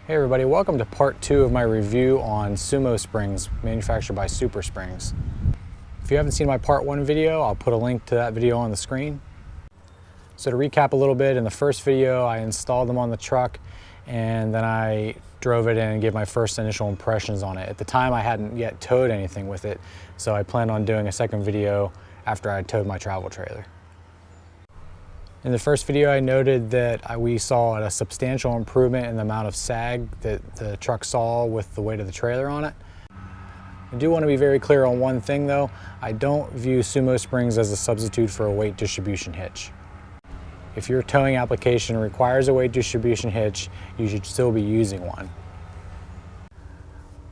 Hey everybody, welcome to part 2 of my review on SumoSprings, manufactured by SuperSprings. If you haven't seen my part 1 video, I'll put a link to that video on the screen. So to recap a little bit, in the first video I installed them on the truck and then I drove it in and gave my first initial impressions on it. At the time I hadn't yet towed anything with it, so I planned on doing a second video after I towed my travel trailer. In the first video, I noted that we saw a substantial improvement in the amount of sag that the truck saw with the weight of the trailer on it. I do want to be very clear on one thing though. I don't view SumoSprings as a substitute for a weight distribution hitch. If your towing application requires a weight distribution hitch, you should still be using one.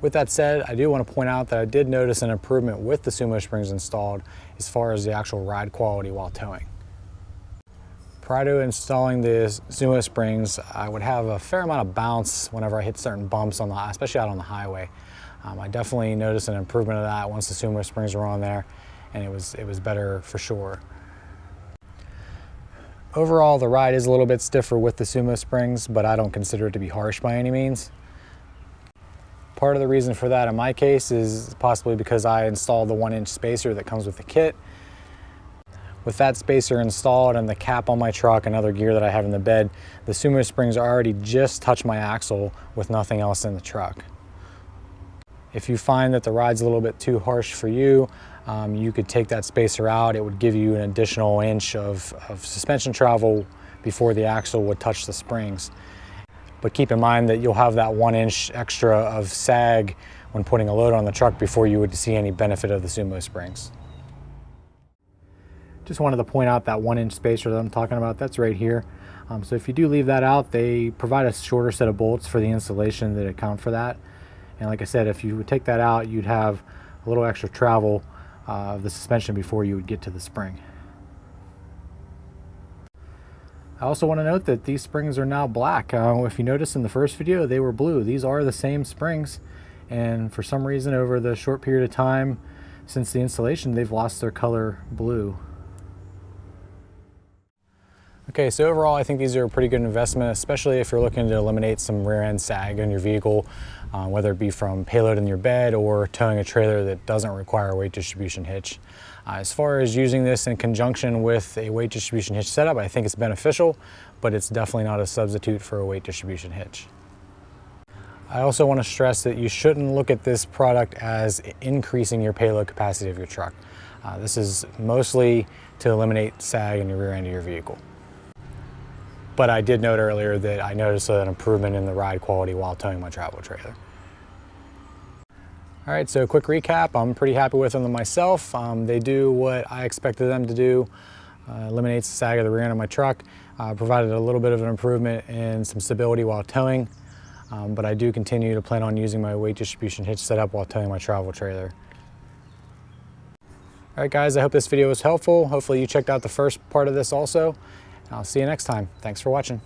With that said, I do want to point out that I did notice an improvement with the SumoSprings installed as far as the actual ride quality while towing. Prior to installing the SumoSprings, I would have a fair amount of bounce whenever I hit certain bumps, especially out on the highway. I definitely noticed an improvement of that once the SumoSprings were on there, and it was better for sure. Overall, the ride is a little bit stiffer with the SumoSprings, but I don't consider it to be harsh by any means. Part of the reason for that in my case is possibly because I installed the 1-inch spacer that comes with the kit. With that spacer installed and the cap on my truck and other gear that I have in the bed, the SumoSprings already just touch my axle with nothing else in the truck. If you find that the ride's a little bit too harsh for you, you could take that spacer out. It would give you an additional inch of suspension travel before the axle would touch the springs. But keep in mind that you'll have that 1 inch extra of sag when putting a load on the truck before you would see any benefit of the SumoSprings. Just wanted to point out that 1-inch spacer that I'm talking about, that's right here. So if you do leave that out, they provide a shorter set of bolts for the installation that account for that. And like I said, if you would take that out, you'd have a little extra travel of the suspension before you would get to the spring. I also want to note that these springs are now black. If you notice in the first video, they were blue. These are the same springs, and for some reason over the short period of time since the installation, they've lost their color blue. Okay, so overall I think these are a pretty good investment, especially if you're looking to eliminate some rear end sag on your vehicle, whether it be from payload in your bed or towing a trailer that doesn't require a weight distribution hitch. As far as using this in conjunction with a weight distribution hitch setup, I think it's beneficial, but it's definitely not a substitute for a weight distribution hitch. I also want to stress that you shouldn't look at this product as increasing your payload capacity of your truck. This is mostly to eliminate sag in your rear end of your vehicle. But I did note earlier that I noticed an improvement in the ride quality while towing my travel trailer. All right, so a quick recap. I'm pretty happy with them myself. They do what I expected them to do. Eliminates the sag of the rear end of my truck. Provided a little bit of an improvement in some stability while towing. But I do continue to plan on using my weight distribution hitch setup while towing my travel trailer. All right guys, I hope this video was helpful. Hopefully you checked out the first part of this also. I'll see you next time. Thanks for watching.